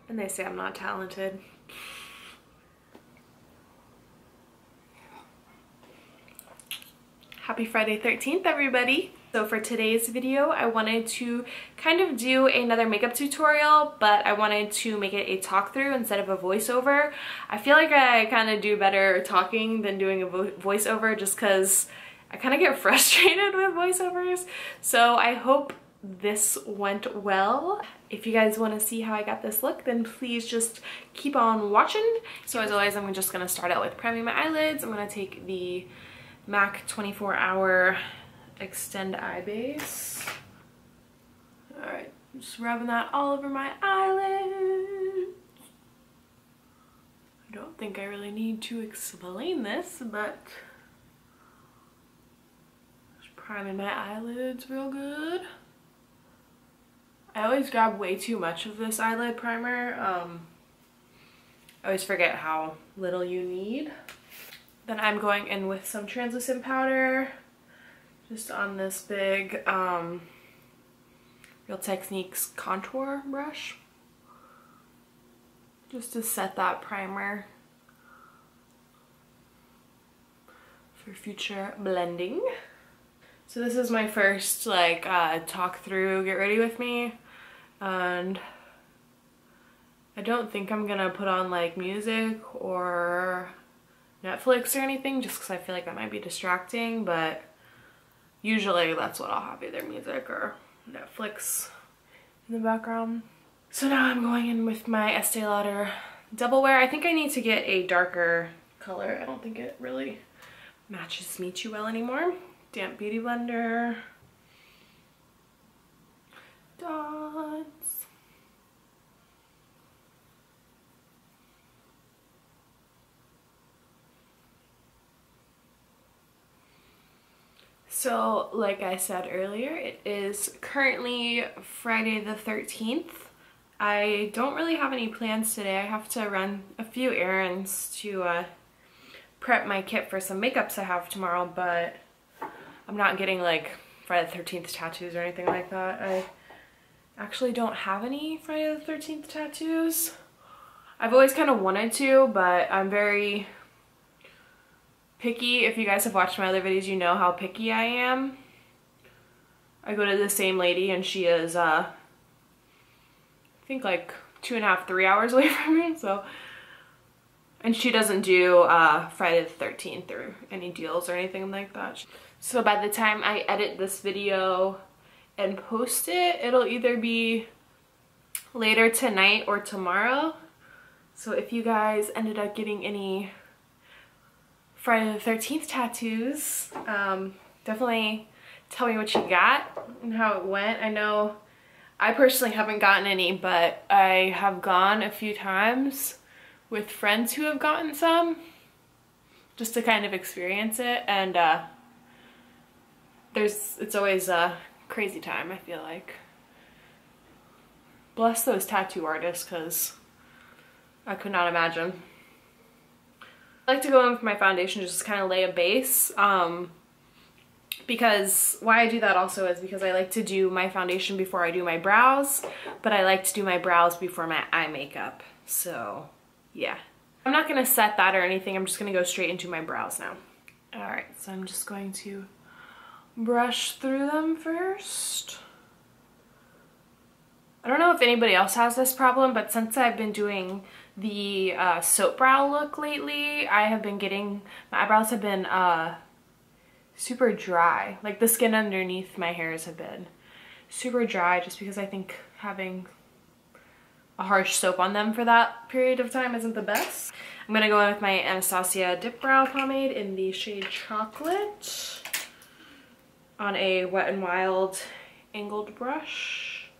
And they say I'm not talented. Happy Friday 13th, everybody. So for today's video, I wanted to kind of do another makeup tutorial, but I wanted to make it a talk through instead of a voiceover. I feel like I kind of do better talking than doing a voiceover just because I kind of get frustrated with voiceovers. So I hope this went well. If you guys want to see how I got this look, then please just keep on watching. So as always, I'm just going to start out with priming my eyelids. I'm going to take the MAC 24 Hour Extend Eye Base. Alright, just rubbing that all over my eyelids. I don't think I really need to explain this, but just priming my eyelids real good. I always grab way too much of this eyelid primer. I always forget how little you need. Then I'm going in with some translucent powder, just on this big Real Techniques contour brush, just to set that primer for future blending. So this is my first like talk through, get ready with me, and I don't think I'm gonna put on like music or Netflix or anything just because I feel like that might be distracting, but usually that's what I'll have, either music or Netflix in the background. So now I'm going in with my Estee Lauder Double Wear. I think I need to get a darker color. I don't think it really matches me too well anymore. Damp Beauty Blender. Dots. So, like I said earlier, it is currently Friday the 13th. I don't really have any plans today. I have to run a few errands to prep my kit for some makeups I have tomorrow, but I'm not getting like Friday the 13th tattoos or anything like that. I actually don't have any Friday the 13th tattoos. I've always kind of wanted to, but I'm very picky. If you guys have watched my other videos, you know how picky I am. I go to the same lady and she is I think like 2.5 to 3 hours away from me, so, and she doesn't do Friday the 13th or any deals or anything like that. So by the time I edit this video and post it, it'll either be later tonight or tomorrow. So if you guys ended up getting any Friday the 13th tattoos, definitely tell me what you got and how it went. I know I personally haven't gotten any, but I have gone a few times with friends who have gotten some just to kind of experience it, and it's always a crazy time, I feel like. Bless those tattoo artists, because I could not imagine. I like to go in with my foundation, just kind of lay a base, because why I do that also is because I like to do my foundation before I do my brows, but I like to do my brows before my eye makeup. So yeah, I'm not gonna set that or anything. I'm just gonna go straight into my brows now. All right, so I'm just going to brush through them first. I don't know if anybody else has this problem, but since I've been doing the soap brow look lately, I have been getting, my eyebrows have been super dry. Like the skin underneath my hairs have been super dry just because I think having a harsh soap on them for that period of time isn't the best. I'm gonna go in with my Anastasia Dipbrow pomade in the shade Chocolate on a Wet n Wild angled brush.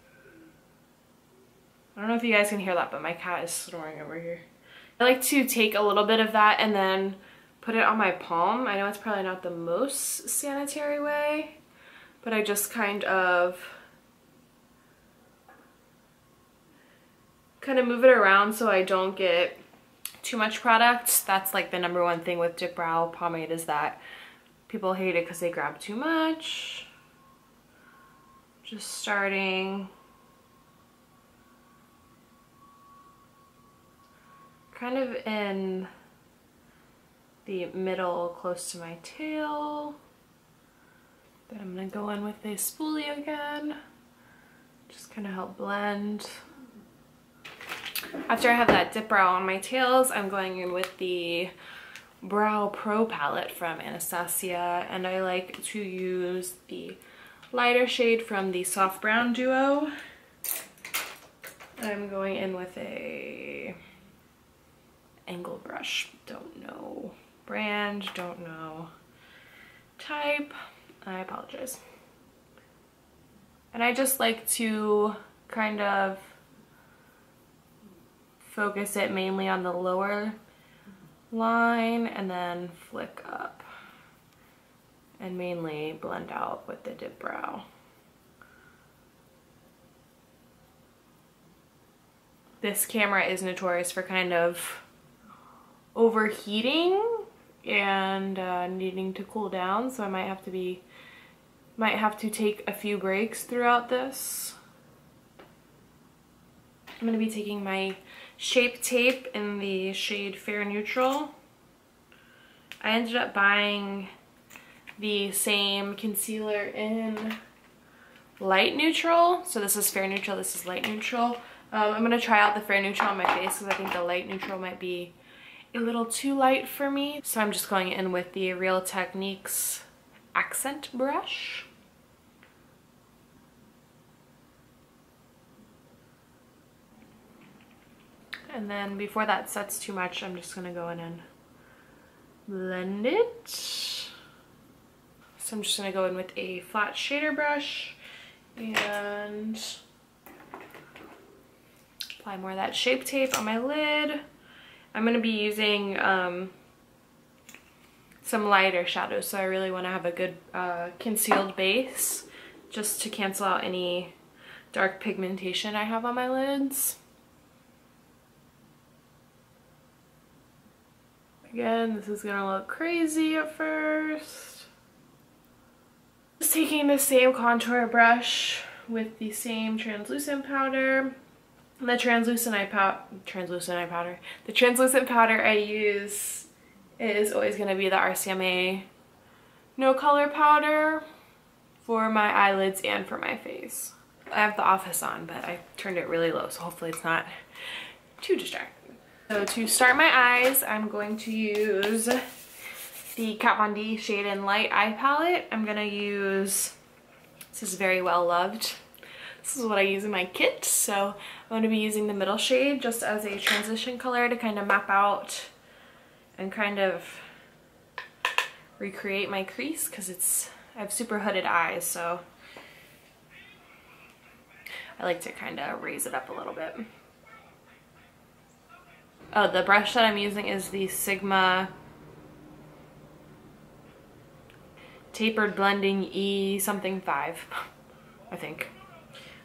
I don't know if you guys can hear that, but my cat is snoring over here. I like to take a little bit of that and then put it on my palm. I know it's probably not the most sanitary way, but I just kind of move it around so I don't get too much product. That's like the #1 thing with Dipbrow pomade, is that people hate it because they grab too much. Just starting kind of in the middle close to my tail. Then I'm gonna go in with a spoolie again, just kind of help blend. After I have that Dipbrow on my tails, I'm going in with the Brow Pro palette from Anastasia, and I like to use the lighter shade from the Soft Brown Duo. I'm going in with a angle brush. Don't know brand, don't know type. I apologize. And I just like to kind of focus it mainly on the lower line and then flick up and mainly blend out with the Dipbrow. This camera is notorious for kind of overheating and needing to cool down, so I might have to take a few breaks throughout this. I'm going to be taking my Shape Tape in the shade Fair Neutral. I ended up buying the same concealer in Light Neutral. So this is Fair Neutral, this is Light Neutral. I'm going to try out the Fair Neutral on my face because I think the Light Neutral might be a little too light for me. So I'm just going in with the Real Techniques accent brush. And then before that sets too much, I'm just gonna go in and blend it. So I'm just gonna go in with a flat shader brush and apply more of that Shape Tape on my lid. I'm gonna be using some lighter shadows, so I really wanna have a good concealed base just to cancel out any dark pigmentation I have on my lids. Again, this is gonna look crazy at first. Just taking the same contour brush with the same translucent powder. And the translucent powder I use is always gonna be the RCMA No Color powder for my eyelids and for my face. I have the Office on, but I turned it really low, so hopefully it's not too distracting. So to start my eyes, I'm going to use the Kat Von D Shade and Light Eye Palette. I'm gonna use, this is Very Well Loved. This is what I use in my kit, so I'm going to be using the middle shade just as a transition color to kind of map out and kind of recreate my crease, because I have super hooded eyes, so I like to kind of raise it up a little bit. Oh, the brush that I'm using is the Sigma Tapered Blending E something 5, I think.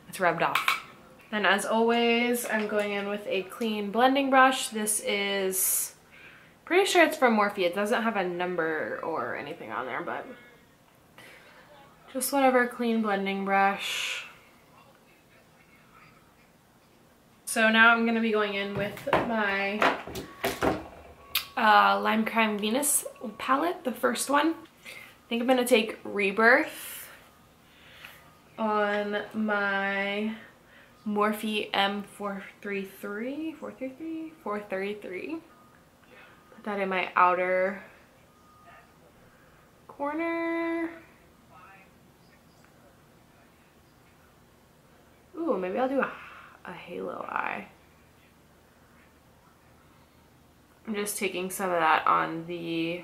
It's rubbed off. Then as always, I'm going in with a clean blending brush. This is, pretty sure it's from Morphe. It doesn't have a number or anything on there, but just whatever clean blending brush. So now I'm going to be going in with my Lime Crime Venus palette, the first one. I think I'm going to take Rebirth on my Morphe M433. Put that in my outer corner. Ooh, maybe I'll do a halo eye. I'm just taking some of that on the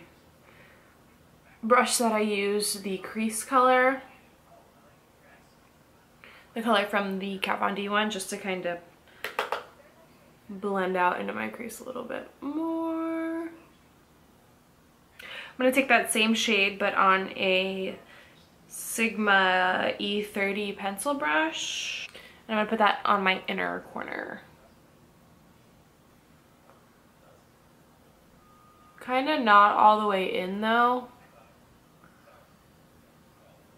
brush that I use, the crease color. The color from the Kat Von D one, just to kind of blend out into my crease a little bit more. I'm going to take that same shade but on a Sigma E30 pencil brush. And I'm going to put that on my inner corner. Kind of not all the way in though,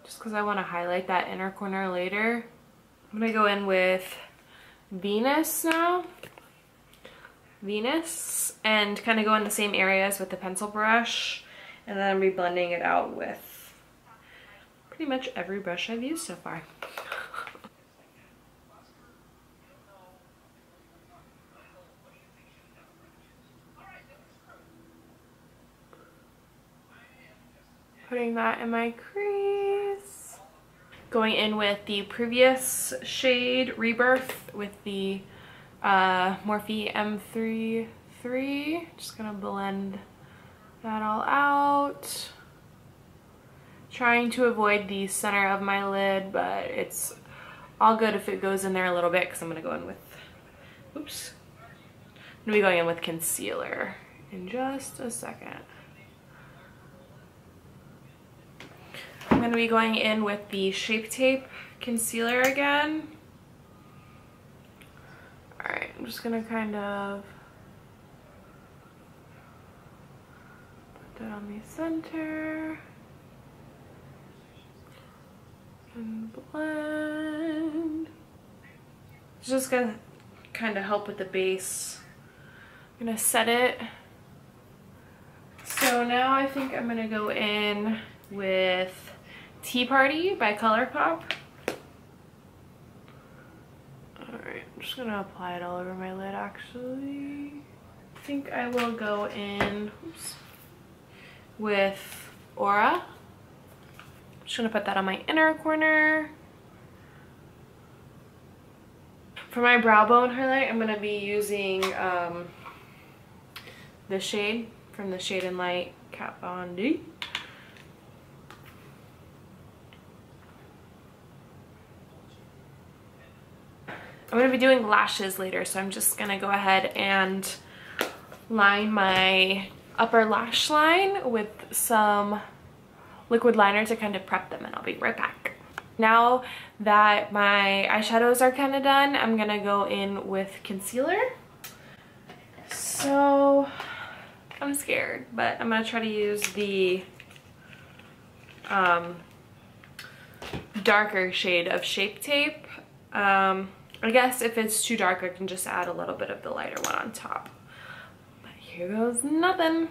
just because I want to highlight that inner corner later. I'm going to go in with Venus now. Venus and kind of go in the same areas with the pencil brush, and then I'll be blending it out with pretty much every brush I've used so far. Putting that in my crease. Going in with the previous shade, Rebirth, with the Morphe M33. Just gonna blend that all out. Trying to avoid the center of my lid, but it's all good if it goes in there a little bit, because I'm gonna go in with, oops. I'm gonna be going in with concealer in just a second. I'm going to be going in with the Shape Tape concealer again. Alright, I'm just going to kind of put that on the center and blend. It's just going to kind of help with the base. I'm going to set it. So now I think I'm going to go in with Tea Party by ColourPop. Alright, I'm just gonna apply it all over my lid actually. I think I will go in, oops, with Aura. I'm just gonna put that on my inner corner. For my brow bone highlight, I'm gonna be using the shade from the Shade and Light Kat Von D. I'm going to be doing lashes later, so I'm just going to go ahead and line my upper lash line with some liquid liner to kind of prep them, and I'll be right back. Now that my eyeshadows are kind of done, I'm going to go in with concealer. So I'm scared, but I'm going to try to use the darker shade of Shape Tape. I guess if it's too dark, I can just add a little bit of the lighter one on top. But here goes nothing.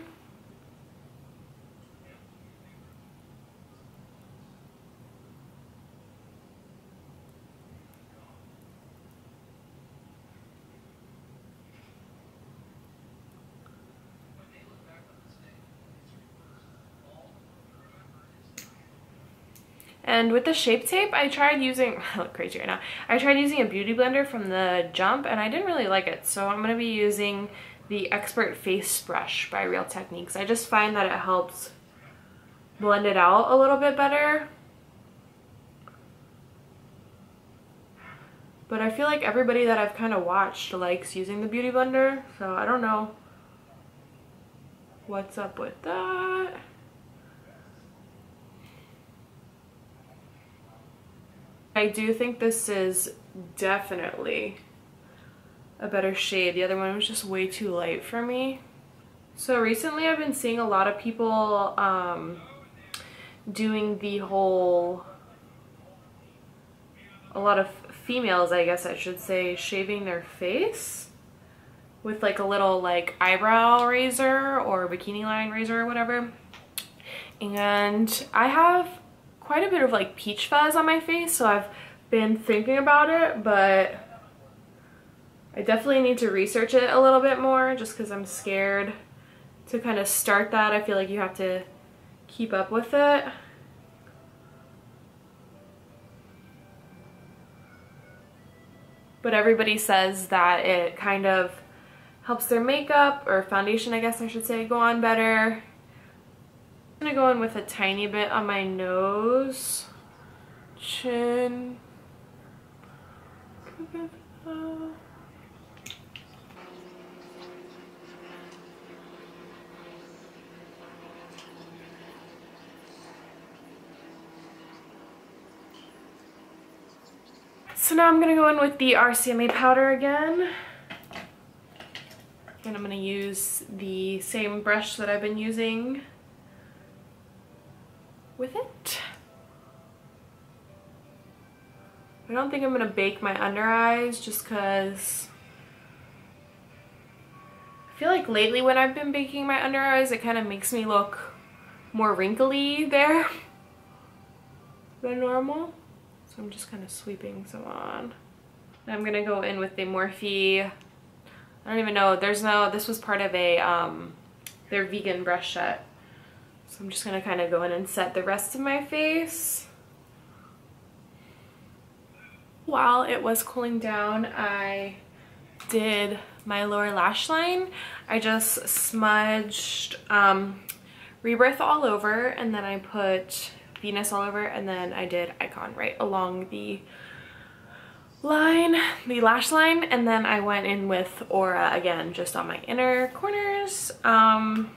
And with the Shape Tape, I tried using, I look crazy right now, I tried using a beauty blender from the Jump, and I didn't really like it. So I'm going to be using the Expert Face Brush by Real Techniques. I just find that it helps blend it out a little bit better. But I feel like everybody that I've kind of watched likes using the beauty blender, so I don't know what's up with that. I do think this is definitely a better shade. The other one was just way too light for me. So recently I've been seeing a lot of people doing the whole, a lot of females, I guess I should say, shaving their face with like a little like eyebrow razor or bikini line razor or whatever. And I have quite a bit of like peach fuzz on my face, so I've been thinking about it, but I definitely need to research it a little bit more just because I'm scared to kind of start that. I feel like you have to keep up with it. But everybody says that it kind of helps their makeup, or foundation I guess I should say, go on better. I'm gonna go in with a tiny bit on my nose, chin. So now I'm gonna go in with the RCMA powder again. And I'm gonna use the same brush that I've been using with it. I don't think I'm gonna bake my under eyes just because I feel like lately when I've been baking my under eyes, it kind of makes me look more wrinkly there than normal. So I'm just kind of sweeping some on. And I'm gonna go in with the Morphe, I don't even know, this was part of a, their vegan brush set. So I'm just gonna kind of go in and set the rest of my face. While it was cooling down, I did my lower lash line. I just smudged Rebirth all over, and then I put Venus all over, and then I did Icon right along the line, the lash line, and then I went in with Aura again just on my inner corners. I'm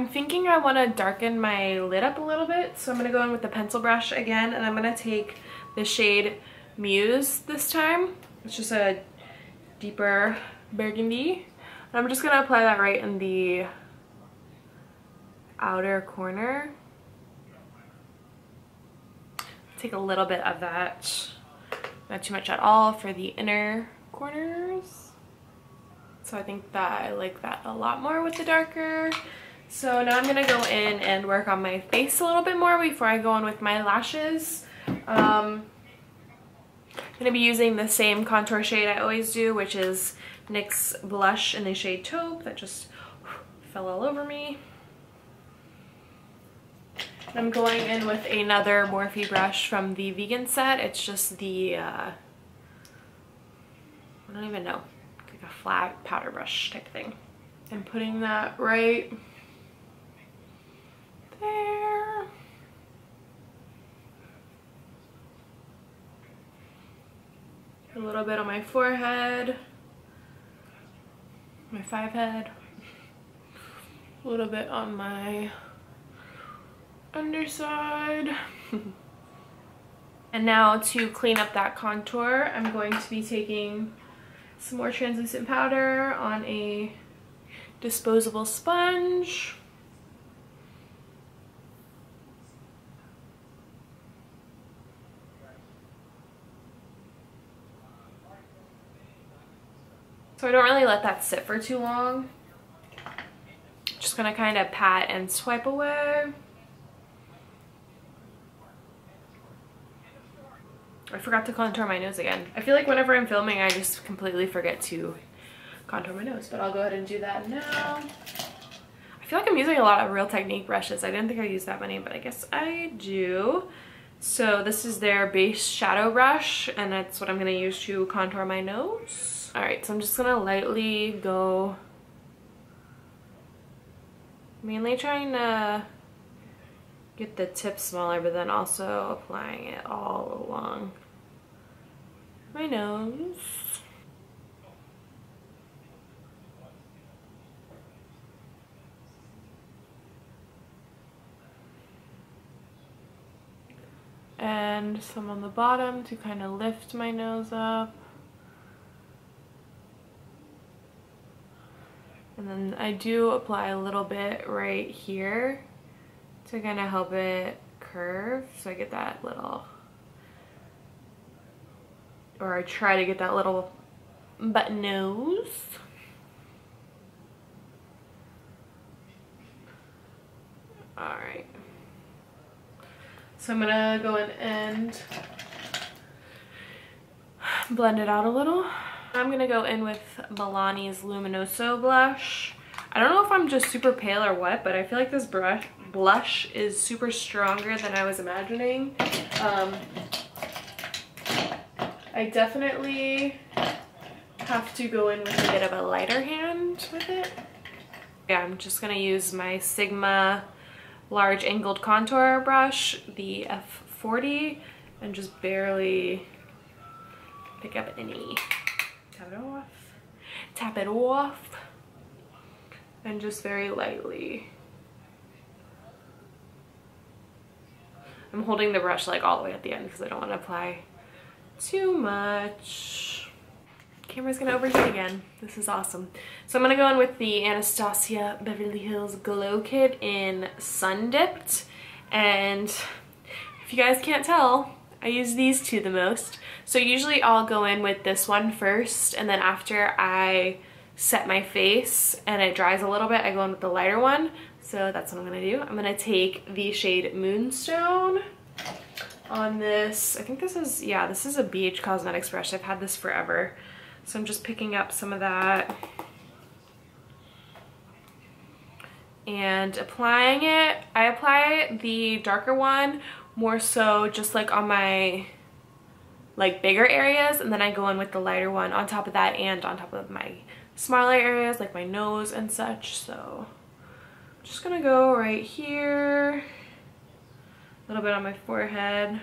thinking I want to darken my lid up a little bit, so I'm going to go in with the pencil brush again, and I'm going to take the shade Muse this time. It's just a deeper burgundy. And I'm just going to apply that right in the outer corner. Take a little bit of that, not too much at all, for the inner corners. So I think that I like that a lot more with the darker. So now I'm gonna go in and work on my face a little bit more before I go in with my lashes. I'm gonna be using the same contour shade I always do, which is NYX Blush in the shade Taupe. That just fell all over me. And I'm going in with another Morphe brush from the vegan set. It's just the, I don't even know, like a flat powder brush type thing. And putting that right there. A little bit on my forehead, my 5 head, a little bit on my underside. And now to clean up that contour, I'm going to be taking some more translucent powder on a disposable sponge. So I don't really let that sit for too long. Just gonna kind of pat and swipe away. I forgot to contour my nose again. I feel like whenever I'm filming, I just completely forget to contour my nose, but I'll go ahead and do that now. I feel like I'm using a lot of Real Technique brushes. I didn't think I used that many, but I guess I do. So this is their base shadow brush, and that's what I'm gonna use to contour my nose. All right, so I'm just gonna lightly go, mainly trying to get the tip smaller, but then also applying it all along my nose. And some on the bottom to kind of lift my nose up. And then I do apply a little bit right here to kind of help it curve, so I get that little, or I try to get that little button nose. Alright. So I'm gonna go in and blend it out a little. I'm gonna go in with Milani's Luminoso blush. I don't know if I'm just super pale or what, but I feel like this blush is super stronger than I was imagining. I definitely have to go in with a bit of a lighter hand with it. Yeah, I'm just gonna use my Sigma large angled contour brush, the F40, and just barely pick up any. Tap it off, and just very lightly. I'm holding the brush like all the way at the end because I don't want to apply too much. Camera's gonna overheat again. This is awesome. So I'm gonna go in with the Anastasia Beverly Hills Glow Kit in Sun Dipped, and if you guys can't tell, I use these two the most. So usually I'll go in with this one first, and then after I set my face and it dries a little bit, I go in with the lighter one. So that's what I'm gonna do. I'm gonna take the shade Moonstone on this. I think this is, yeah, this is a BH Cosmetics brush. I've had this forever. So I'm just picking up some of that and applying it. I apply the darker one more so just like on my like bigger areas, and then I go in with the lighter one on top of that and on top of my smaller areas like my nose and such. So I'm just gonna go right here, a little bit on my forehead,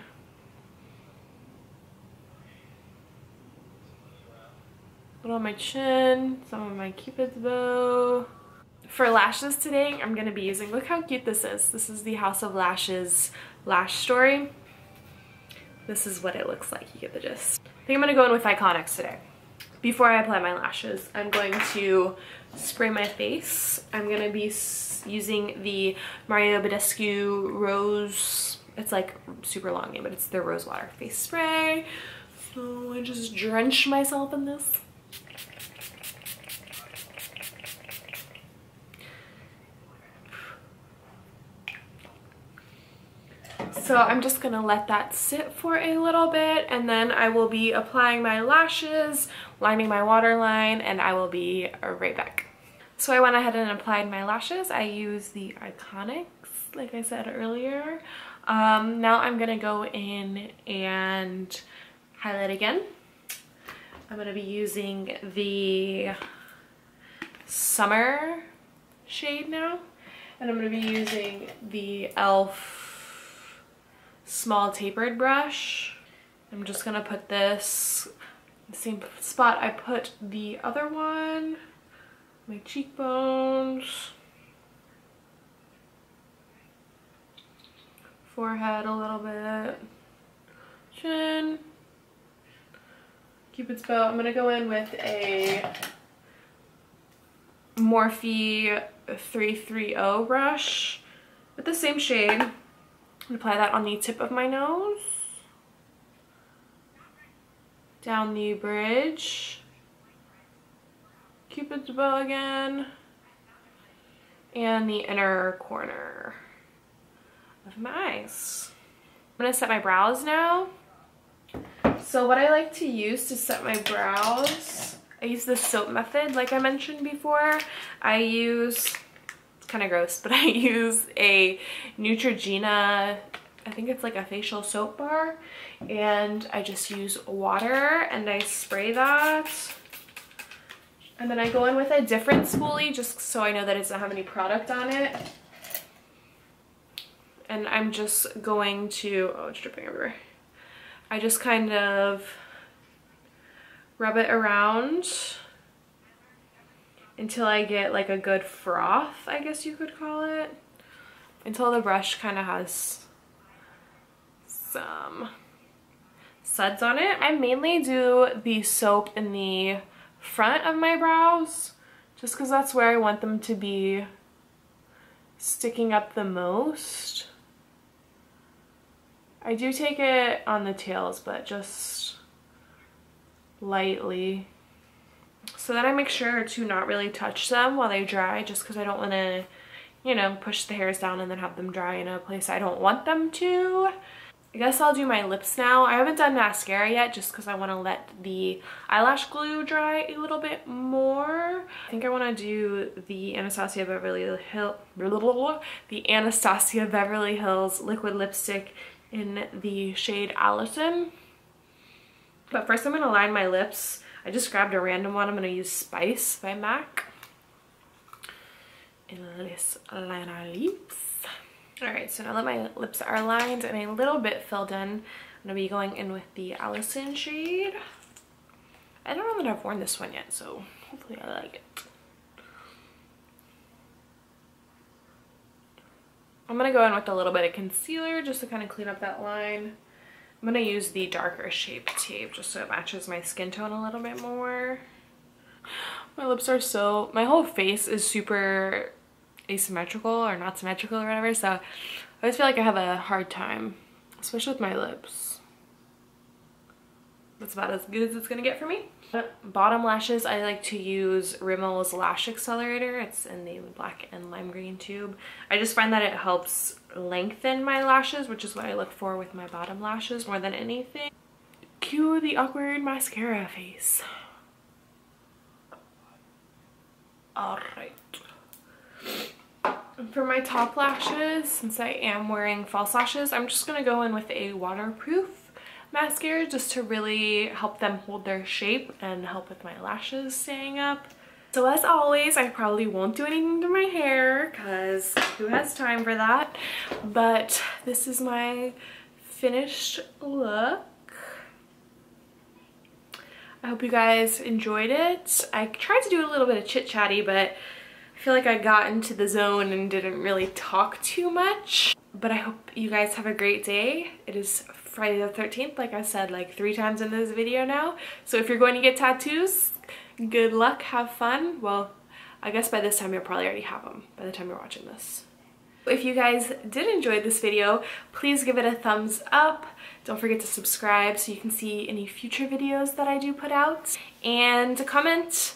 a little on my chin, some of my cupid's bow. For lashes today, I'm gonna be using, look how cute this is. This is the House of Lashes Lash Story. This is what it looks like, you get the gist. I think I'm gonna go in with Iconics today. Before I apply my lashes, I'm going to spray my face. I'm gonna be using the Mario Badescu Rose, it's like super long name, but it's the Rosewater face spray. So I just drench myself in this. So I'm just gonna let that sit for a little bit, and then I will be applying my lashes, lining my waterline, and I will be right back. So I went ahead and applied my lashes. I used the Iconics, like I said earlier. Now I'm gonna go in and highlight again. I'm gonna be using the Summer shade now, and I'm gonna be using the e.l.f. small tapered brush. I'm just gonna put this in the same spot I put the other one, my cheekbones, forehead a little bit, chin, cupid's bow. I'm gonna go in with a Morphe 330 brush with the same shade. Apply that on the tip of my nose, down the bridge, cupid's bow again, and the inner corner of my eyes. I'm gonna set my brows now. So what I like to use to set my brows, I use the soap method like I mentioned before. I use, kind of gross, but I use a Neutrogena, I think it's like a facial soap bar, and I just use water and I spray that, and then I go in with a different spoolie just so I know that it doesn't have any product on it, and I'm just going to, oh, it's dripping everywhere. I just kind of rub it around until I get like a good froth, I guess you could call it, until the brush kind of has some suds on it. I mainly do the soap in the front of my brows just because that's where I want them to be sticking up the most. I do take it on the tails, but just lightly. So then I make sure to not really touch them while they dry, just because I don't want to, you know, push the hairs down and then have them dry in a place I don't want them to. I guess I'll do my lips now. I haven't done mascara yet just because I want to let the eyelash glue dry a little bit more. I think I want to do the Anastasia Beverly Hills liquid lipstick in the shade Allison. But first I'm going to line my lips. I just grabbed a random one. I'm going to use Spice by MAC. And let's line our lips. Alright, so now that my lips are lined and a little bit filled in, I'm going to be going in with the Allison shade. I don't know that I've worn this one yet, so hopefully I like it. I'm going to go in with a little bit of concealer just to kind of clean up that line. I'm going to use the darker shaped tape just so it matches my skin tone a little bit more. My lips are so, my whole face is super asymmetrical or not symmetrical or whatever, so I always feel like I have a hard time, especially with my lips. that's about as good as it's gonna get for me. Bottom lashes, I like to use Rimmel's Lash Accelerator. It's in the black and lime green tube. I just find that it helps lengthen my lashes, which is what I look for with my bottom lashes more than anything. Cue the awkward mascara face. Alright. For my top lashes, since I am wearing false lashes, I'm just gonna go in with a waterproof mascara just to really help them hold their shape and help with my lashes staying up. So as always, I probably won't do anything to my hair because who has time for that? But this is my finished look. I hope you guys enjoyed it. I tried to do a little bit of chit-chatty, but I feel like I got into the zone and didn't really talk too much. But I hope you guys have a great day. It is Friday the 13th, like I said like 3 times in this video now. So if you're going to get tattoos, good luck, have fun. Well, I guess by this time you'll probably already have them by the time you're watching this. If you guys did enjoy this video, please give it a thumbs up. Don't forget to subscribe so you can see any future videos that I do put out. And comment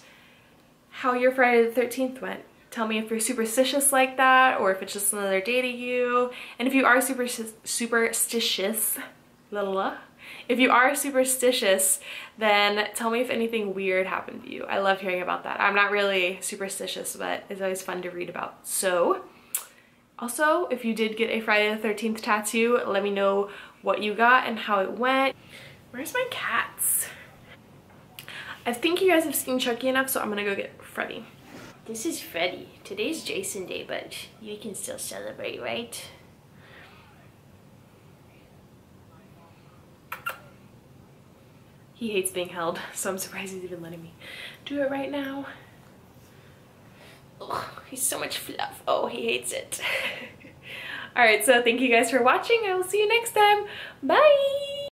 how your Friday the 13th went. Tell me if you're superstitious like that or if it's just another day to you. And if you are superstitious, if you are superstitious, then tell me if anything weird happened to you. I love hearing about that. I'm not really superstitious, but it's always fun to read about. So, also, if you did get a Friday the 13th tattoo, let me know what you got and how it went. Where's my cats? I think you guys have seen Chucky enough, so I'm gonna go get Freddy. This is Freddy. Today's Jason Day, but you can still celebrate, right? He hates being held, so I'm surprised he's even letting me do it right now. Oh, he's so much fluff. Oh, he hates it. Alright, so thank you guys for watching. I will see you next time. Bye!